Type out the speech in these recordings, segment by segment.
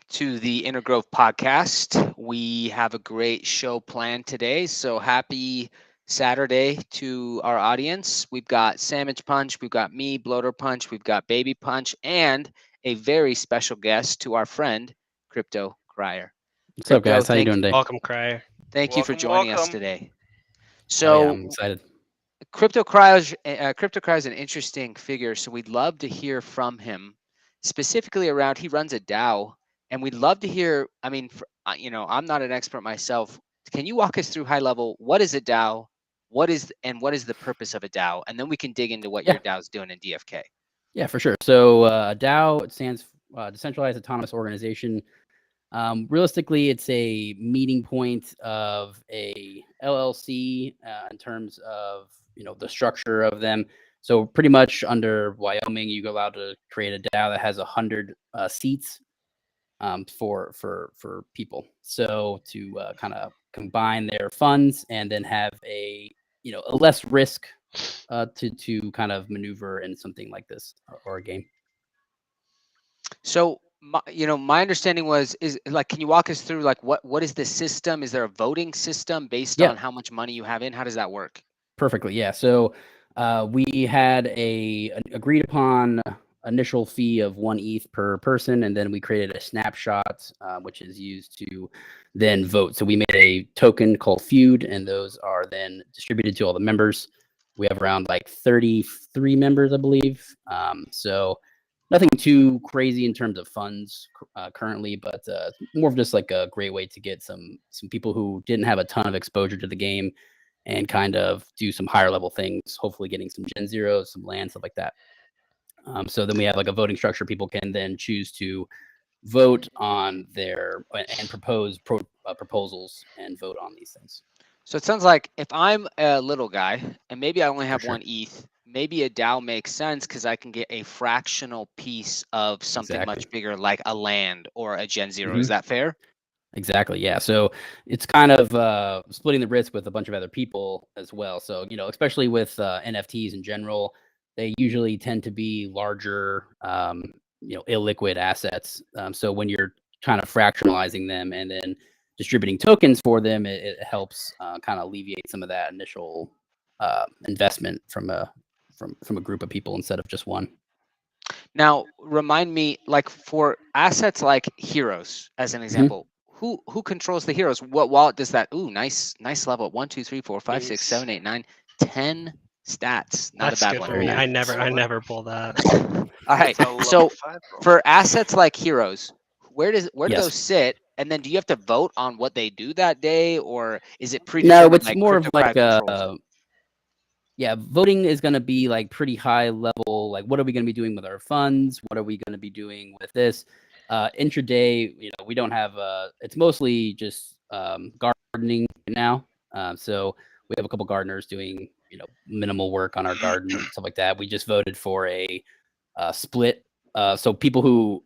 to the Inner Growth podcast. We have a great show planned today, so happy Saturday to our audience. We've got Samichpunch, we've got me, Bloaterpunch, we've got Babypunch, and a very special guest to our friend, CryptoCrier. What's up, guys? How you doing today? Welcome, Crier. Thank you for joining us today. Oh, yeah, So, I'm excited. CryptoCrier is an interesting figure, so we'd love to hear from him, specifically around he runs a DAO, and we'd love to hear. I mean, I'm not an expert myself. Can you walk us through high level? What is a DAO? What is the purpose of a DAO? And then we can dig into what your DAO is doing in DFK. Yeah, for sure. So DAO, it stands Decentralized Autonomous Organization. Realistically, it's a meeting point of a LLC in terms of the structure of them. So pretty much under Wyoming, you're allowed to create a DAO that has 100 seats for people. So to kind of combine their funds and then have a less risk to kind of maneuver in something like this or a game. So my understanding is like, can you walk us through like what is the system? Is there a voting system based on how much money you have in? How does that work? Perfectly, yeah. So we had an agreed upon initial fee of 1 ETH per person, and then we created a snapshot, which is used to then vote. So we made a token called Feud, and those are then distributed to all the members. We have around like 33 members, I believe. So nothing too crazy in terms of funds currently, but more of just like a great way to get some people who didn't have a ton of exposure to the game and kind of do some higher level things, hopefully getting some Gen Zeros, some land, stuff like that. So then we have like a voting structure. People can then choose to vote on their and propose proposals and vote on these things. So it sounds like if I'm a little guy and maybe I only have 1 ETH, maybe a DAO makes sense because I can get a fractional piece of something much bigger like a land or a Gen Zero. Is that fair? Exactly. Yeah. So it's kind of splitting the risk with a bunch of other people as well. So, especially with NFTs in general, they usually tend to be larger, illiquid assets. So when you're kind of fractionalizing them and then distributing tokens for them, it helps kind of alleviate some of that initial investment from a group of people instead of just one. Now, remind me, like for assets like heroes, as an example, who controls the heroes? What wallet does that? Ooh, nice level. 1, 2, 3, 4, 5, 6, 7, 8, 9, 10 stats. Not That's a bad good one. for me. I never pull that. All right. So for assets like heroes, where do those sit? And then do you have to vote on what they do that day, or is it predetermined? No, it's more of like voting is going to be like pretty high level. Like, what are we going to be doing with our funds? What are we going to be doing with this? Intraday, we don't have it's mostly just gardening now. So we have a couple gardeners doing minimal work on our garden and stuff like that. We just voted for a split. So people who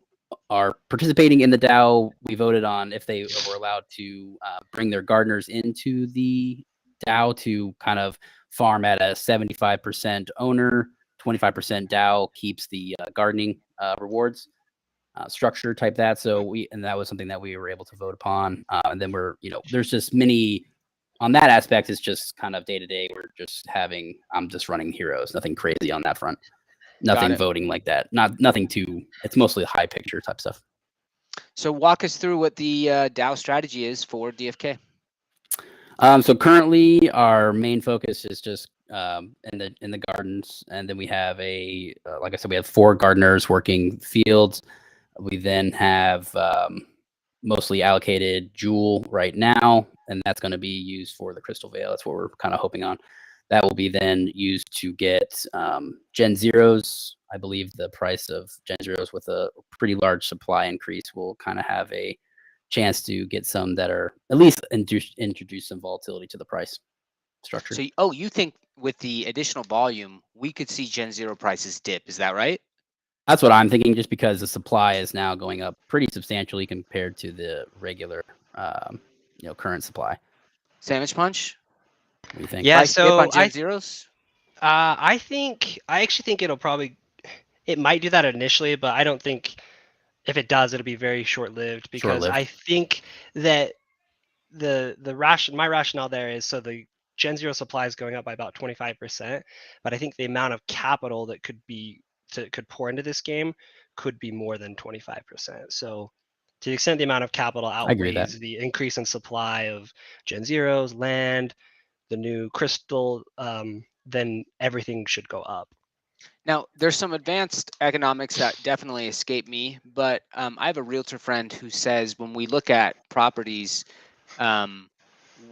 are participating in the DAO, we voted on if they were allowed to bring their gardeners into the DAO to kind of farm at a 75% owner, 25% DAO keeps the gardening rewards. Structure type that. So that was something that we were able to vote upon. And then there's just many on that aspect. It's just kind of day to day. I'm just running heroes, nothing crazy on that front, nothing voting like that. Nothing too, it's mostly high picture type stuff. So walk us through what the DAO strategy is for DFK. So currently our main focus is just in the gardens. And then we have like I said, we have 4 gardeners working fields. We then have mostly allocated Jewel right now, and that's going to be used for the Crystal Veil. That's what we're kind of hoping on. That will be then used to get Gen Zeros. I believe the price of Gen Zeros with a pretty large supply increase will kind of have a chance to get some that are at least introduce some volatility to the price structure. So, you think with the additional volume, we could see Gen Zero prices dip? Is that right? That's what I'm thinking, just because the supply is now going up pretty substantially compared to the regular, current supply. Samichpunch? What do you think? Yeah, so Gen Zeros? I actually think it might do that initially, but I don't think if it does, it'll be very short-lived, because Short-lived. I think that my rationale there is, so the Gen Zero supply is going up by about 25%, but I think the amount of capital that could pour into this game could be more than 25%. So to the extent the amount of capital I agree with that. outweighs the increase in supply of Gen Zeros, land, the new crystal, then everything should go up. Now, there's some advanced economics that definitely escape me, but I have a realtor friend who says when we look at properties,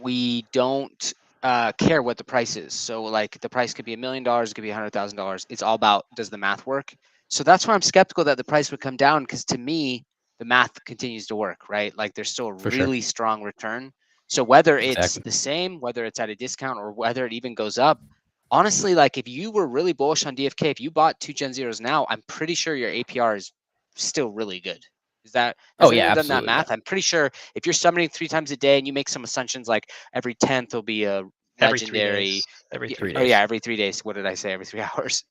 we don't care what the price is. So, like, the price could be $1 million, it could be $100,000. It's all about, does the math work? So that's why I'm skeptical that the price would come down, because to me, the math continues to work, right? Like, there's still a For sure. really strong return. So whether it's Exactly. the same, whether it's at a discount, or whether it even goes up, honestly, like, if you were really bullish on DFK, if you bought 2 Gen Zeros now, I'm pretty sure your APR is still really good. Is that, has Oh yeah, anyone done that absolutely. math? I'm pretty sure if you're summoning 3 times a day and you make some assumptions like every 10th will be a Every 3 legendary. days. Every 3 Oh days. yeah, every 3 days. What did I say? Every 3 hours.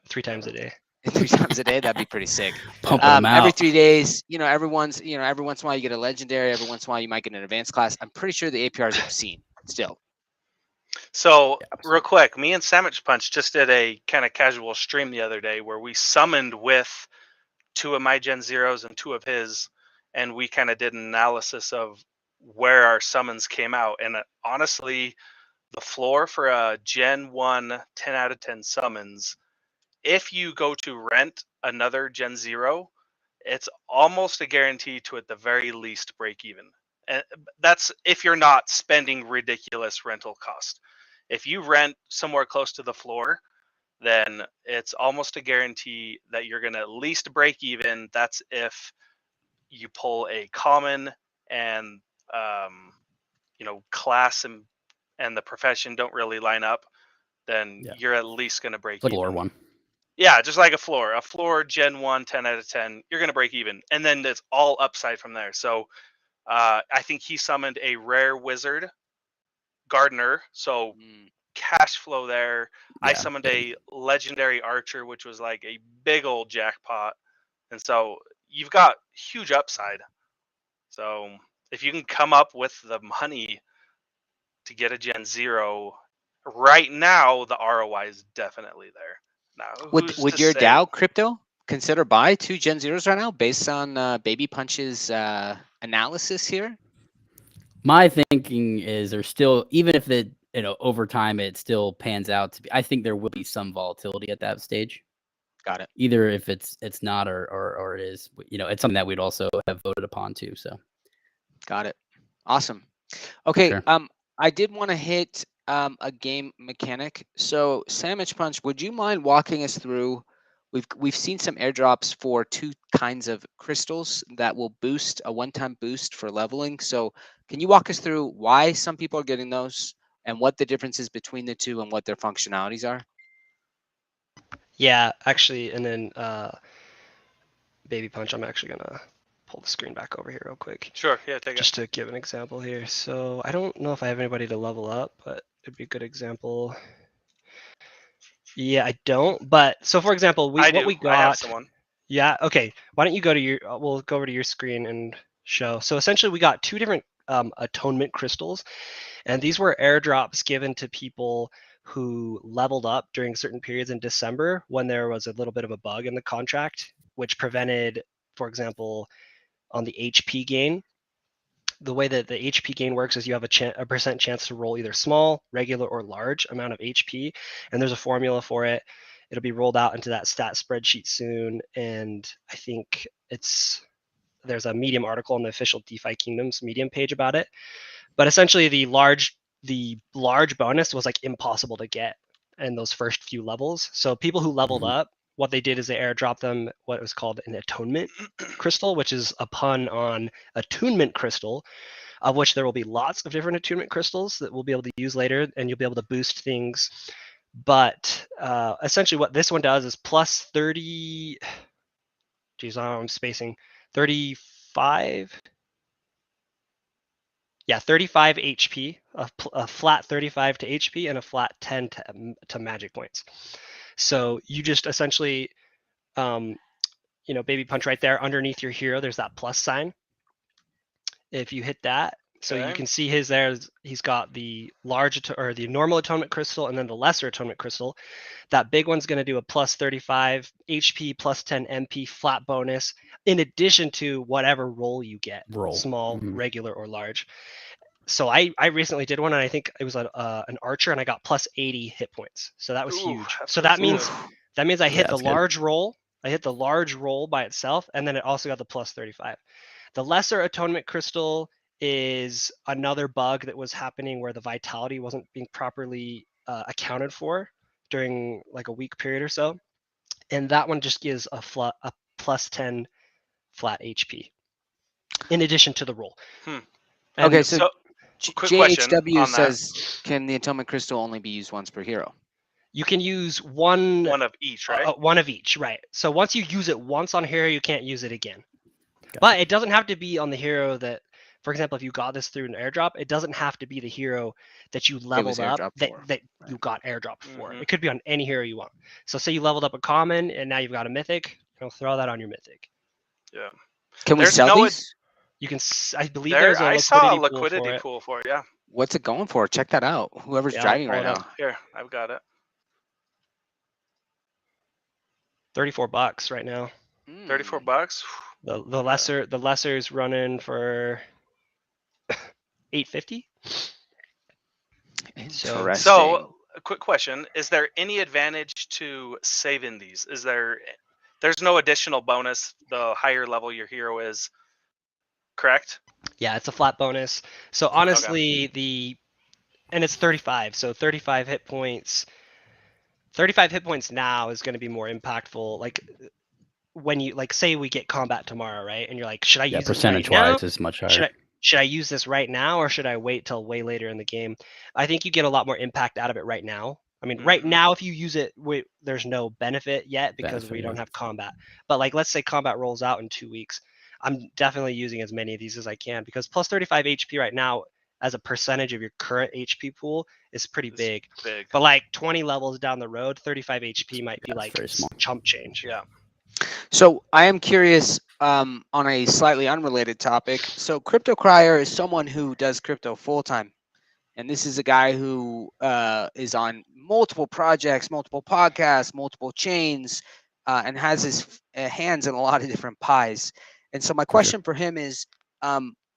3 times a day. 3 times a day, that'd be pretty sick. Pumping them out. Every 3 days, every once in a while you get a legendary, every once in a while you might get an advanced class. I'm pretty sure the APR is obscene still. So Yeah, real quick, me and Samichpunch just did a kind of casual stream the other day where we summoned with 2 of my Gen Zeros and 2 of his, and we kind of did an analysis of where our summons came out. And honestly, the floor for a Gen 1 10 out of 10 summons, if you go to rent another Gen Zero, it's almost a guarantee to at the very least break even. And that's if you're not spending ridiculous rental cost. If you rent somewhere close to the floor, then it's almost a guarantee that you're going to at least break even. That's if you pull a common and class and the profession don't really line up, then you're at least going to break like even. floor one. Yeah, just like a floor Gen 1 10 out of 10, you're going to break even, and then it's all upside from there. So I think he summoned a rare wizard gardener, so cash flow there. I summoned a legendary archer, which was like a big old jackpot, and so you've got huge upside. So if you can come up with the money to get a Gen Zero right now, the ROI is definitely there. Now, Would your DAO crypto consider buy 2 Gen Zeros right now based on Babypunch's analysis here? My thinking is there's still, even if it, over time it still pans out to be, I think there will be some volatility at that stage. Got it. Either if it's not or it is, it's something that we'd also have voted upon too. So. Got it. Awesome. Okay. Sure. I did want to hit a game mechanic. So Samichpunch, would you mind walking us through? We've seen some airdrops for 2 kinds of crystals that will boost a one-time boost for leveling. So can you walk us through why some people are getting those and what the difference is between the 2 and what their functionalities are? Yeah, actually, and then Babypunch, I'm actually gonna pull the screen back over here real quick. Sure, yeah, take it. Just to give an example here. So I don't know if I have anybody to level up, but it'd be a good example. Yeah, I don't. But so for example, what we got. I have someone. Yeah. Okay. Why don't you go to your? We'll go over to your screen and show. So essentially, we got 2 different Atonement crystals, and these were airdrops given to people who leveled up during certain periods in December when there was a little bit of a bug in the contract, which prevented, for example, on the HP gain. The way that the HP gain works is you have a percent chance to roll either small, regular, or large amount of HP, and there's a formula for it. It'll be rolled out into that stat spreadsheet soon, and I think there's a Medium article on the official DeFi Kingdoms Medium page about it. But essentially, the large bonus was like impossible to get in those first few levels. So people who leveled up, what they did is they airdropped them what was called an Atonement crystal, which is a pun on Attunement crystal, of which there will be lots of different Attunement crystals that we'll be able to use later, and you'll be able to boost things. But essentially what this one does is plus 30, geez, I'm spacing, 35, yeah, 35 HP, a flat 35 to HP, and a flat 10 to magic points. So you just essentially Babypunch right there underneath your hero, there's that plus sign. If you hit that, so you can see he's got the the normal atonement crystal and then the lesser atonement crystal. That big one's going to do a plus 35 HP, plus 10 MP flat bonus, in addition to whatever roll you get, small, regular, or large. So I recently did one, and I think it was an archer, and I got plus 80 hit points. So that was huge. So that means I hit the large roll. I hit the large roll by itself, and then it also got the plus 35. The lesser atonement crystal is another bug that was happening where the vitality wasn't being properly accounted for during like a week period or so, and that one just gives a plus 10 flat HP in addition to the roll. Okay, so quick question JHW says, can the atonement crystal only be used once per hero? You can use one of each, right? One of each, right? So once you use it once on hero, you can't use it again. But it doesn't have to be on the hero that, for example, if you got this through an airdrop, it doesn't have to be the hero that you leveled up that you got airdropped for. It could be on any hero you want. So say you leveled up a common and now you've got a mythic, throw that on your mythic. Yeah. Can we sell these? You can. I believe there's a liquidity pool for it. Yeah. What's it going for? Check that out. Whoever's driving right now. Here, I've got it. $34 right now. $34. The lesser is running for $8.50. Interesting. So a quick question: is there any advantage to saving these? There's no additional bonus the higher level your hero is, correct? Yeah, it's a flat bonus. So honestly, and it's 35. So 35 hit points. 35 hit points now is going to be more impactful. Like when you say we get combat tomorrow, right? And you're like, should I use percentage this right wise now? is much higher. Should I use this right now, or should I wait till way later in the game? I think you get a lot more impact out of it right now. I mean, right now, if you use it, there's no benefit yet because we don't have combat. But let's say combat rolls out in 2 weeks. I'm definitely using as many of these as I can because plus 35 HP right now as a percentage of your current HP pool is pretty big. But 20 levels down the road, 35 HP might be very small. chump change. Yeah. So I am curious on a slightly unrelated topic. So CryptoCrier is someone who does crypto full time. And this is a guy who is on multiple projects, multiple podcasts, multiple chains, and has his hands in a lot of different pies. And so my question for him is,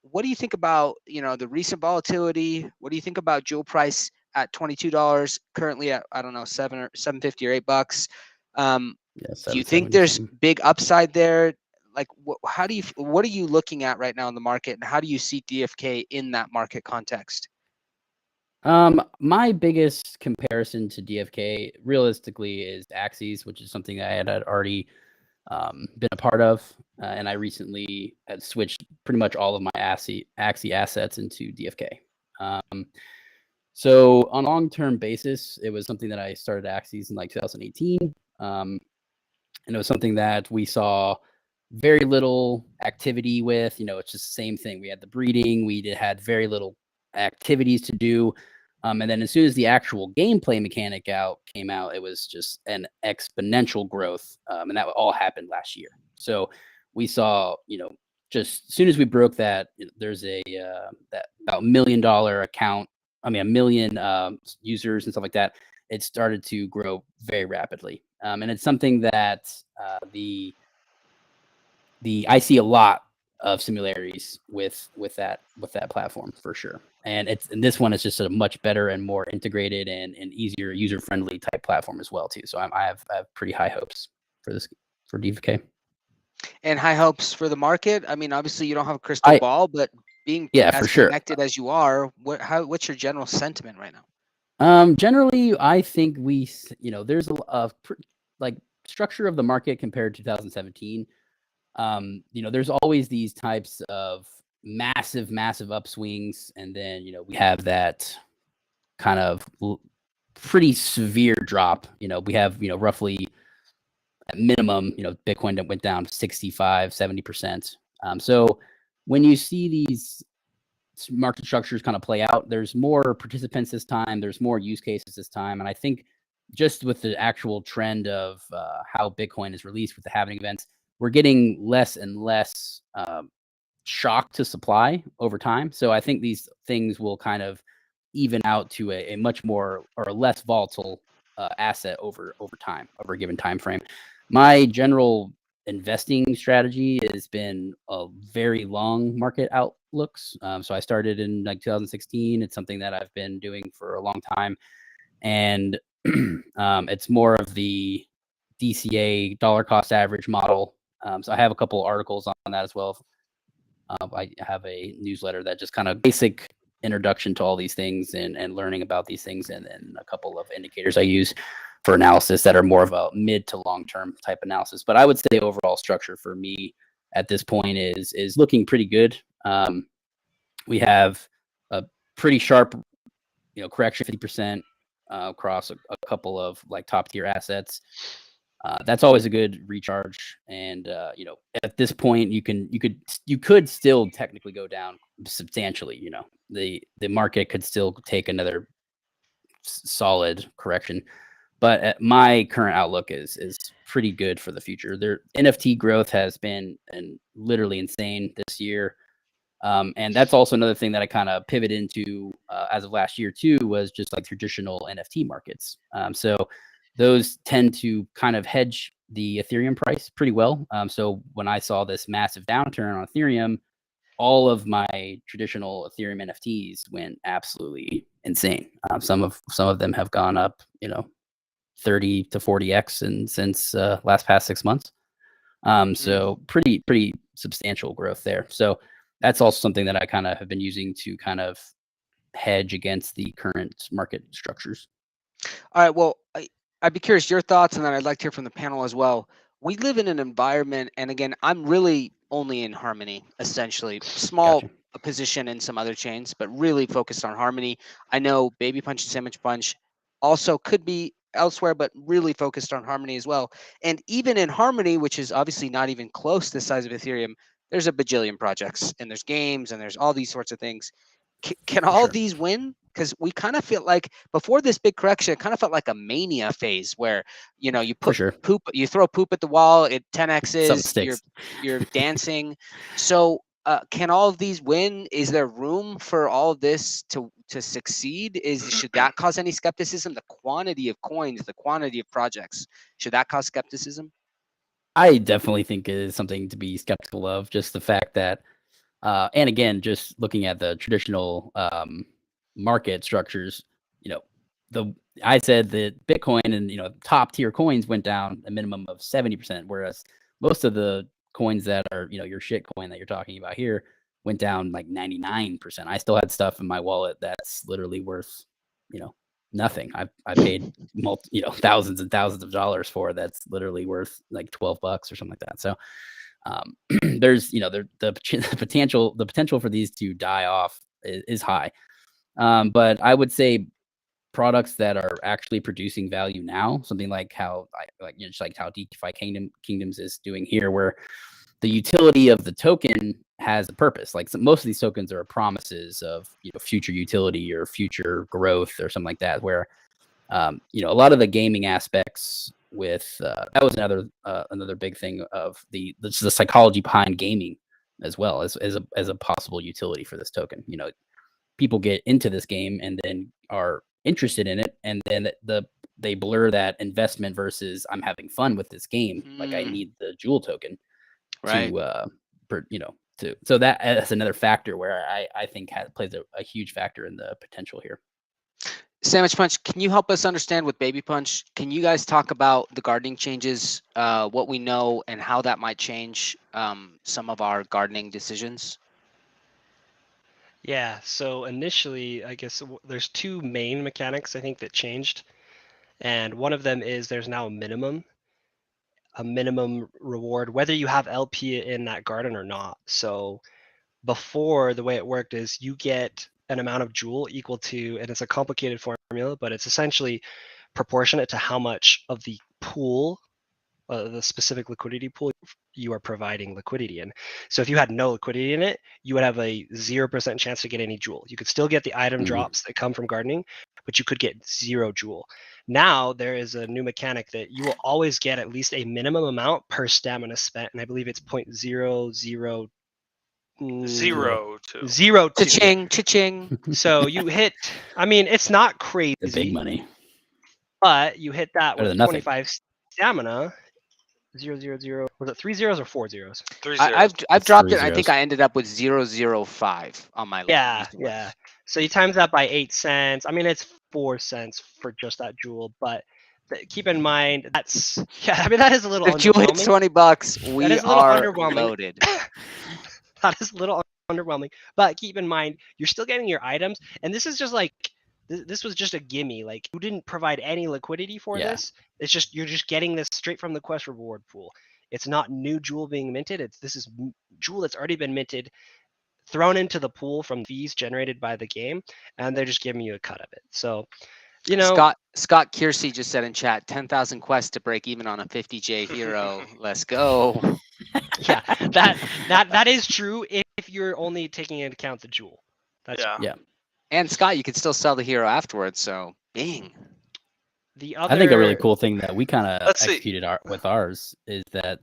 what do you think about the recent volatility? What do you think about jewel price at $22 currently at $7.50 or $8? Do you think there's big upside there? What are you looking at right now in the market, and how do you see DFK in that market context? My biggest comparison to DFK realistically is Axes, which is something I had already been a part of, and I recently had switched pretty much all of my Axie assets into DFK. So on a long-term basis, it was something that I started Axes in 2018, and it was something that we saw very little activity with. It's just the same thing. We had the breeding, we had very little activities to do. And then as soon as the actual gameplay mechanic came out, it was just an exponential growth. And that all happened last year. So we saw, just as soon as we broke that, there's that about $1 million account. I mean, 1 million users and stuff like that. It started to grow very rapidly. And it's something that I see a lot of similarities with that platform for sure. And this one is just a much better and more integrated and easier user friendly type platform as well too. So I have pretty high hopes for DFK. And high hopes for the market. I mean, obviously you don't have a crystal ball, but being as connected as you are, what's your general sentiment right now? Generally, I think there's a structure of the market compared to 2017. There's always these types of massive upswings, and then we have that kind of pretty severe drop. We have roughly at minimum Bitcoin that went down 65-70%. So when you see these market structures kind of play out, there's more participants this time, there's more use cases this time, and I think just with the actual trend of how Bitcoin is released with the halving events, we're getting less and less shock to supply over time. So I think these things will kind of even out to a much more or a less volatile asset over time, over a given time frame. My general investing strategy has been a very long market outlooks. So I started in like 2016. It's something that I've been doing for a long time, and it's more of the DCA, dollar cost average model. So I have a couple articles on that as well. I have a newsletter that just kind of basic introduction to all these things and learning about these things, and then a couple of indicators I use for analysis that are more of a mid to long term type analysis. But I would say overall structure for me at this point is looking pretty good. We have a pretty sharp, correction, 50% across a couple of like top tier assets. That's always a good recharge, and at this point, you could still technically go down substantially. The market could still take another solid correction, but my current outlook is pretty good for the future. Their NFT growth has been literally insane this year. And that's also another thing that I kind of pivot into as of last year too, was just like traditional NFT markets. So those tend to kind of hedge the Ethereum price pretty well. So when I saw this massive downturn on Ethereum, all of my traditional Ethereum NFTs went absolutely insane. Some of them have gone up, 30 to 40x since past 6 months. So pretty substantial growth there. So that's also something that I kind of have been using to kind of hedge against the current market structures. All right. Well, I'd be curious your thoughts, and then I'd like to hear from the panel as well. We live in an environment, and again, I'm really only in Harmony, essentially. Small Gotcha. position in some other chains, but really focused on Harmony. I know Babypunch and Samichpunch also could be elsewhere, but really focused on Harmony as well. And even in Harmony, which is obviously not even close to the size of Ethereum, there's a bajillion projects, and there's games, and there's all these sorts of things. Can all sure. these win? Because we kind of feel like before this big correction, it kind of felt like a mania phase where you put sure. poop, you throw poop at the wall, it Something 10x's, sticks. you're dancing. So can all of these win? Is there room for all of this to succeed? Should that cause any skepticism? The quantity of coins, the quantity of projects, should that cause skepticism? I definitely think it is something to be skeptical of. Just the fact that, and again, just looking at the traditional market structures, I said that Bitcoin and top tier coins went down a minimum of 70%, whereas most of the coins that are your shit coin that you're talking about here went down like 99%. I still had stuff in my wallet that's literally worth nothing. I paid thousands and thousands of dollars for that's literally worth like $12 or something like that. So there's the potential for these to die off is high. But I would say products that are actually producing value now, something like how just like how DeFi Kingdoms is doing here, where the utility of the token has a purpose. Like most of these tokens are promises of future utility or future growth or something like that. Where a lot of the gaming aspects with that was another big thing of the psychology behind gaming as well as a possible utility for this token. People get into this game and then are interested in it, and then they blur that investment versus I'm having fun with this game. Like I need the jewel token Right. so that's another factor where I think plays a huge factor in the potential here. Samichpunch, can you help us understand with Babypunch? Can you guys talk about the gardening changes, what we know, and how that might change some of our gardening decisions? Yeah, so initially, I guess there's two main mechanics I think that changed. And one of them is there's now a minimum reward, whether you have LP in that garden or not. So before, the way it worked is you get an amount of jewel equal to, and it's a complicated formula, but it's essentially proportionate to how much of the pool the specific liquidity pool you are providing liquidity in. So if you had no liquidity in it, you would have a 0% chance to get any jewel. You could still get the item drops that come from gardening, but you could get 0 jewel. Now there is a new mechanic that you will always get at least a minimum amount per stamina spent, and I believe it's 0.002. 0.02. 0.02. Cha-ching, cha-ching. So you hit. I mean, it's not crazy. The big money. But you hit that Better with than nothing. 25 stamina. 0.00. Was it 3 zeros or 4 zeros? 3 zeros. I've It's dropped 3 it. I think zeros. I ended up with 0.005 on my Yeah, recent ones. yeah. So you times that by 8 cents. I mean, it's 4 cents for just that jewel, but keep in mind that's I mean that is a little If jewel hits underwhelming. $20, we is a little are underwhelming. loaded. That is a little underwhelming, but keep in mind you're still getting your items, and this is just like this was just a gimme. Like you didn't provide any liquidity for this. It's just you're just getting this straight from the quest reward pool. It's not new jewel being minted. This is jewel that's already been minted, thrown into the pool from fees generated by the game, and they're just giving you a cut of it. So, you know, Scott Kiersey just said in chat, 10,000 quests to break even on a 50J hero. Let's go. Yeah, that is true if you're only taking into account the jewel. That's Yeah. And Scott, you can still sell the hero afterwards. So, dang. The other. I think a really cool thing that we kind of Let's see. executed with ours is that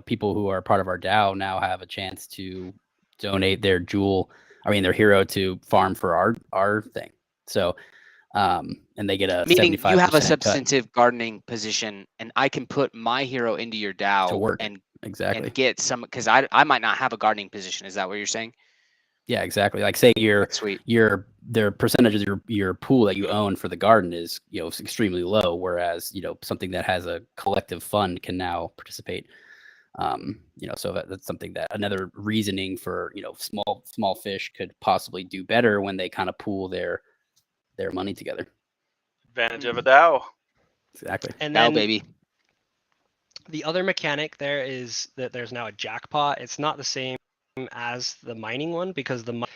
people who are part of our DAO now have a chance to donate their their hero to farm for our thing. So, and they get a Meaning 75% you have a cut substantive gardening position, and I can put my hero into your DAO to work. and Exactly. get some, because I might not have a gardening position. Is that what you're saying? Yeah, exactly. Like say That's sweet. their percentage of your pool that you own for the garden is extremely low, whereas something that has a collective fund can now participate. So that's something that another reasoning for small fish could possibly do better when they kind of pool their money together. Advantage of a DAO. Exactly. And DAO, then baby. the other mechanic there is that there's now a jackpot. It's not the same as the mining one because the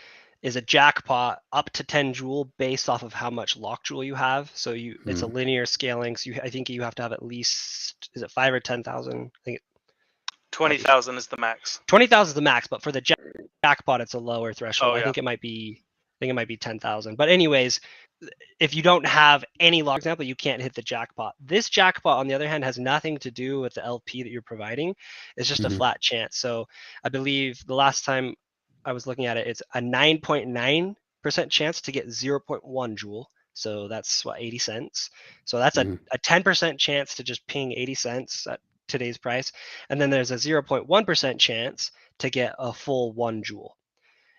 is a jackpot up to 10 jewel based off of how much lock jewel you have. So it's a linear scaling. So I think you have to have at least, is it 5 or 10,000? I think 20,000 is the max. 20,000 is the max, but for the jackpot, it's a lower threshold. Oh, yeah. I think it might be 10,000. But anyways, if you don't have any lock, for example, you can't hit the jackpot. This jackpot, on the other hand, has nothing to do with the LP that you're providing. It's just a flat chance. So I believe the last time I was looking at it, it's a 9.9% chance to get 0.1 jewel. So that's 80 cents. So that's a 10% chance to just ping 80 cents at today's price. And then there's a 0.1% chance to get a full 1 jewel.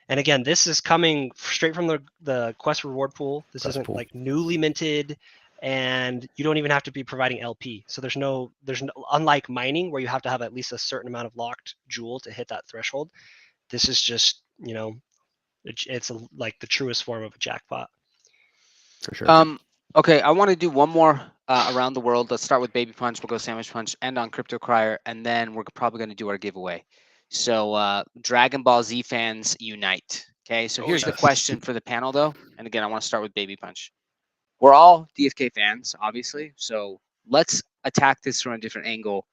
And again, this is coming straight from the quest reward pool. This isn't like newly minted, and you don't even have to be providing LP. So there's no unlike mining where you have to have at least a certain amount of locked jewel to hit that threshold. This is just it's like the truest form of a jackpot. For sure. Okay, I want to do one more around the world. Let's start with Babypunch. We'll go Samichpunch, end on CryptoCrier, and then we're probably going to do our giveaway. So Dragon Ball Z fans unite. Okay, so here's the question for the panel, though. And again, I want to start with Babypunch. We're all DFK fans, obviously. So let's attack this from a different angle.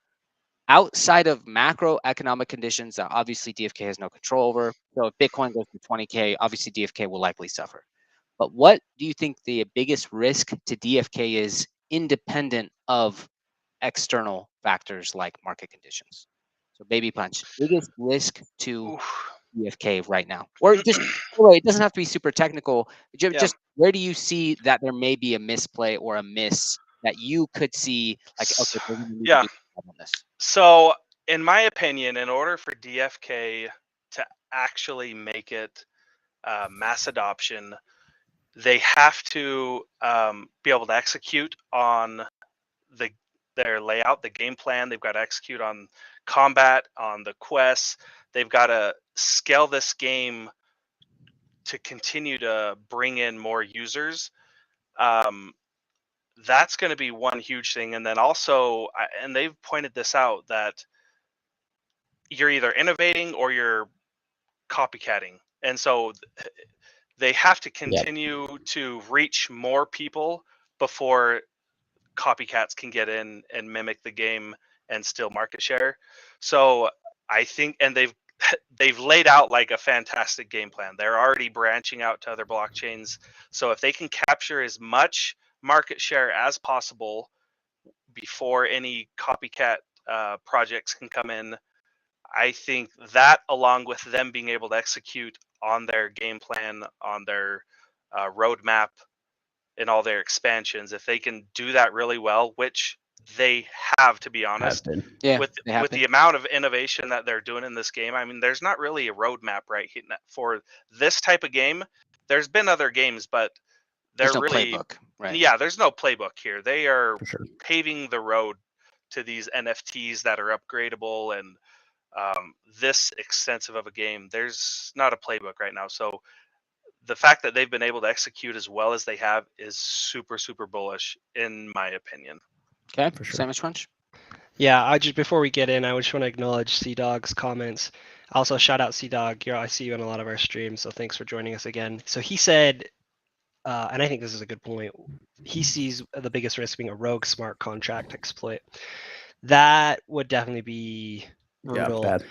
Outside of macroeconomic conditions that obviously DFK has no control over. So if Bitcoin goes to 20K, obviously DFK will likely suffer. But what do you think the biggest risk to DFK is independent of external factors like market conditions? So Babypunch, biggest risk to DFK right now, or just it doesn't have to be super technical. Just where do you see that there may be a misplay or a miss that you could see? Like, okay, we're gonna need to do something on this. So, in my opinion, in order for DFK to actually make it mass adoption, they have to be able to execute on their layout, the game plan. They've got to execute on combat, on the quests. They've got to scale this game to continue to bring in more users. That's going to be one huge thing. And then also, and they've pointed this out, that you're either innovating or you're copycatting. And so they have to continue to reach more people before copycats can get in and mimic the game and steal market share. So I think, and they've laid out like a fantastic game plan. They're already branching out to other blockchains. So if they can capture as much market share as possible before any copycat projects can come in, I think that, along with them being able to execute on their game plan, on their roadmap, in all their expansions, if they can do that really well, which they have, to be honest, Yeah, with they have the amount of innovation that they're doing in this game. I mean, there's not really a roadmap right for this type of game. There's been other games, but there's they're no really playbook, right? yeah, there's no playbook here. They are For sure. paving the road to these NFTs that are upgradable, and this extensive of a game. There's not a playbook right now. So the fact that they've been able to execute as well as they have is super, super bullish, in my opinion. Okay, For sure. Samichpunch. Yeah, I just before we get in, I just want to acknowledge Sea Dog's comments. Also, shout out Sea Dog. I see you in a lot of our streams, so thanks for joining us again. So he said, and I think this is a good point. He sees the biggest risk being a rogue smart contract exploit. That would definitely be brutal. Yeah, bad.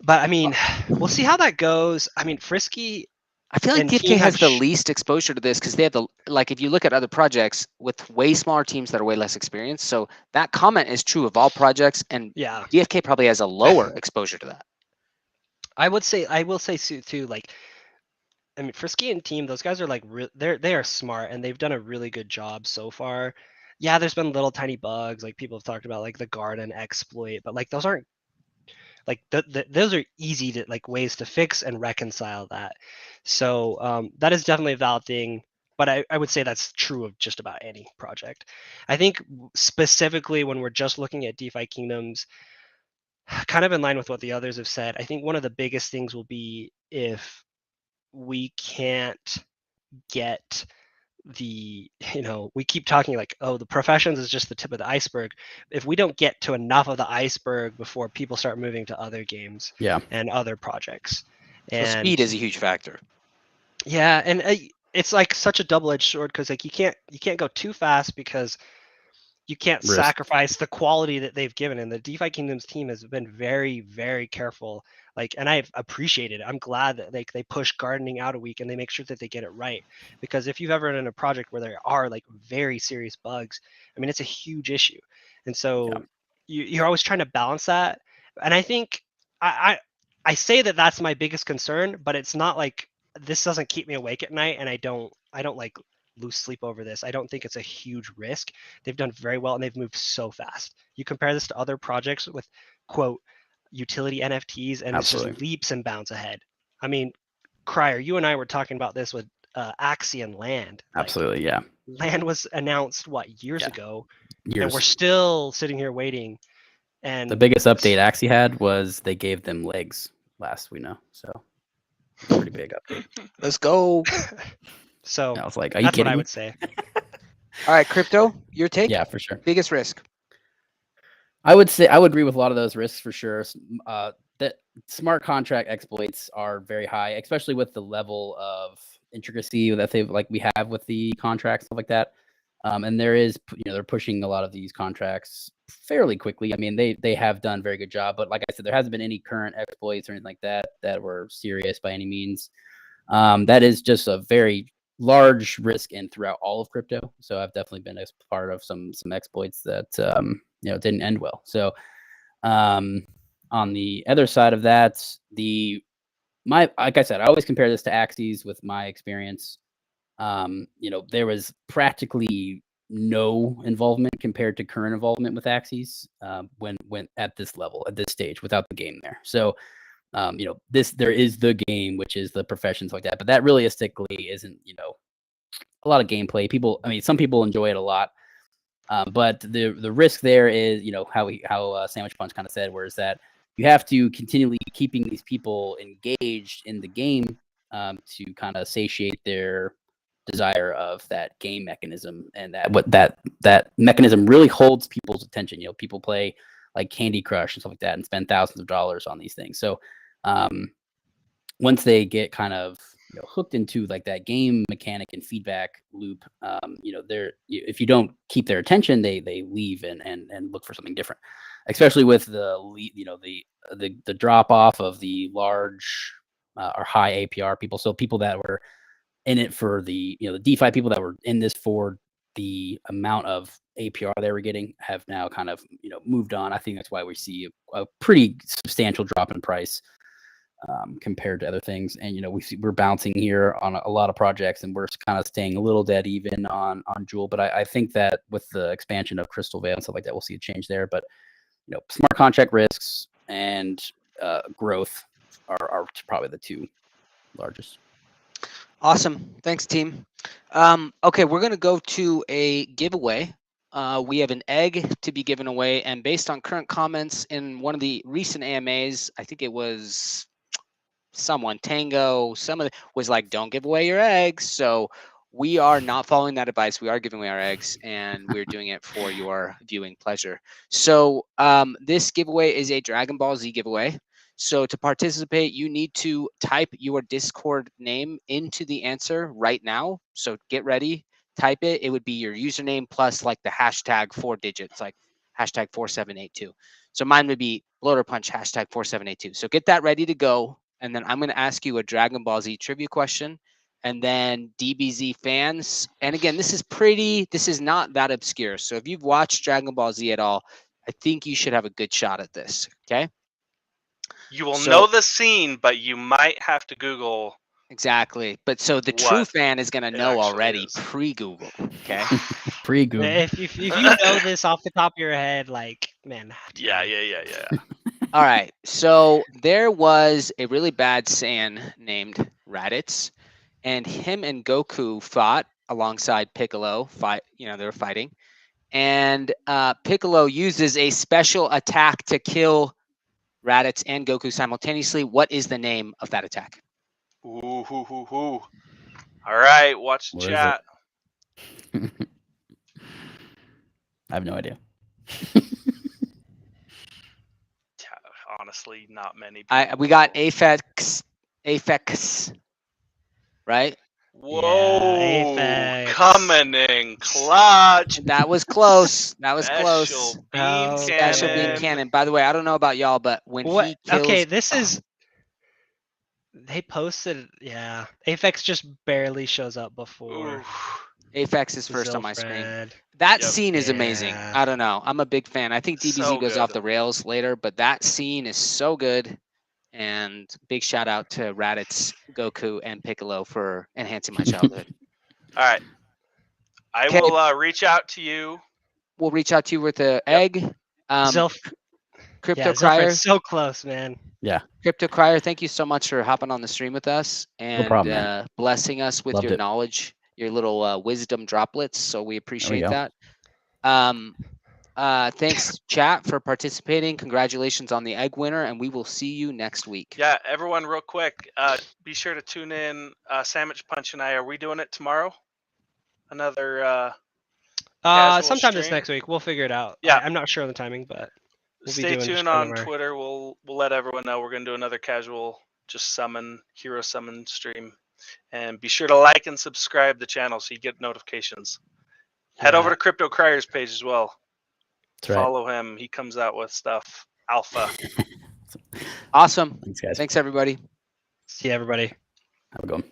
But I mean, we'll see how that goes. I mean, Frisky. I feel like And DFK team has have the least exposure to this because they have the, like, if you look at other projects with way smaller teams that are way less experienced. So that comment is true of all projects, and Yeah, DFK probably has a lower exposure to that. I will say too. Like, I mean, Frisky and team, those guys are like they are smart and they've done a really good job so far. Yeah, there's been little tiny bugs like people have talked about, like the garden exploit, but like those aren't like those are easy to like ways to fix and reconcile that. So that is definitely a valid thing. But I would say that's true of just about any project. I think specifically when we're just looking at DeFi Kingdoms, kind of in line with what the others have said, I think one of the biggest things will be if we can't get we keep talking like, oh, the professions is just the tip of the iceberg. If we don't get to enough of the iceberg before people start moving to other games and other projects. So speed is a huge factor. Yeah, and it's like such a double-edged sword because like you can't go too fast because you can't sacrifice the quality that they've given. And the DeFi Kingdoms team has been very, very careful. Like, and I've appreciated it. I'm glad that they push gardening out a week and they make sure that they get it right. Because if you've ever been in a project where there are like very serious bugs, I mean, it's a huge issue. And so you're always trying to balance that. And I think I say that that's my biggest concern, but it's not like this doesn't keep me awake at night. And I don't like lose sleep over this. I don't think it's a huge risk. They've done very well and they've moved so fast. You compare this to other projects with quote utility NFTs and it's just leaps and bounds ahead. I mean, Crier, you and I were talking about this with Axion Land. Absolutely, yeah. Land was announced years ago, and we're still sitting here waiting. And the biggest update Axie had was they gave them legs last we know. So pretty big update. Let's go. So I was like, are you that's kidding what I me? would say. All right, Crypto, your take? Yeah, for sure. Biggest risk? I would say I would agree with a lot of those risks for sure. That smart contract exploits are very high, especially with the level of intricacy that we have with the contracts, stuff like that. And there is, they're pushing a lot of these contracts fairly quickly. I mean, they have done a very good job, but like I said, there hasn't been any current exploits or anything like that were serious by any means. That is just a very large risk in throughout all of crypto. So I've definitely been a part of some exploits that didn't end well. So on the other side of that, like I said, I always compare this to Axies with my experience. There was practically no involvement compared to current involvement with Axies when at this level, at this stage, without the game there. So there is the game, which is the professions like that, but that realistically isn't, a lot of gameplay. Some people enjoy it a lot, but the risk there is, how Samichpunch kind of said, where is that you have to continually keeping these people engaged in the game to kind of satiate their desire of that game mechanism, and that mechanism really holds people's attention. People play like Candy Crush and stuff like that and spend thousands of dollars on these things. So once they get kind of hooked into like that game mechanic and feedback loop, if you don't keep their attention, they leave and look for something different. especially with the the drop off of the large or high APR people. So people that were in it for the the DeFi people that were in this for the amount of APR they were getting have now kind of moved on. I think that's why we see a pretty substantial drop in price compared to other things. And we're bouncing here on a lot of projects, and we're kind of staying a little dead even on Jewel. But I think that with the expansion of Crystal Veil and stuff like that, we'll see a change there. But smart contract risks and growth are probably the two largest. Awesome. Thanks, team. Okay, we're going to go to a giveaway. We have an egg to be given away, and based on current comments in one of the recent AMAs, I think it was someone, Tango, was like, don't give away your eggs. So we are not following that advice. We are giving away our eggs, and we're doing it for your viewing pleasure. So this giveaway is a Dragon Ball Z giveaway. So to participate, you need to type your Discord name into the answer right now. So get ready, type it. It would be your username plus like the hashtag 4 digits, like hashtag 4782. So mine would be Bloaterpunch hashtag 4782. So get that ready to go. And then I'm going to ask you a Dragon Ball Z trivia question. And then DBZ fans. And again, this is not that obscure. So if you've watched Dragon Ball Z at all, I think you should have a good shot at this. Okay. You will know the scene, but you might have to Google. Exactly. But so the true fan is going to know already pre-Google. Okay. Pre-Google. If you know this off the top of your head, like, man. Yeah. All right. So there was a really bad Saiyan named Raditz, and him and Goku fought alongside Piccolo. They were fighting. And Piccolo uses a special attack to kill Raditz and Goku simultaneously. What is the name of that attack? Ooh. All right, watch the chat. I have no idea. Honestly, not many. We got Aphex, right? Whoa! Yeah, coming in clutch. That was close. Special beam cannon. By the way, I don't know about y'all, but when he kills... Okay, this is... They posted... Yeah. Aphex just barely shows up before. Aphex is first on my screen. That scene is amazing. I don't know. I'm a big fan. I think DBZ goes off the rails later, but that scene is so good. And big shout out to Raditz, Goku, and Piccolo for enhancing my childhood. All right. I will reach out to you. We'll reach out to you with the egg. CryptoCrier. So close, man. Yeah. CryptoCrier, thank you so much for hopping on the stream with us and no problem, blessing us with your knowledge, your little wisdom droplets. So we appreciate that. Thanks, chat, for participating. Congratulations on the egg winner, and we will see you next week. Yeah, everyone, real quick, be sure to tune in. Samichpunch and I, are we doing it tomorrow? Another sometime this next week. We'll figure it out. Yeah, I'm not sure on the timing, but stay tuned on Twitter. We'll let everyone know we're gonna do another casual hero summon stream, and be sure to like and subscribe the channel so you get notifications. Head over to CryptoCrier's page as well. Follow him. He comes out with stuff alpha. Awesome. Thanks, guys. Thanks, everybody. See you, everybody. Have a good one.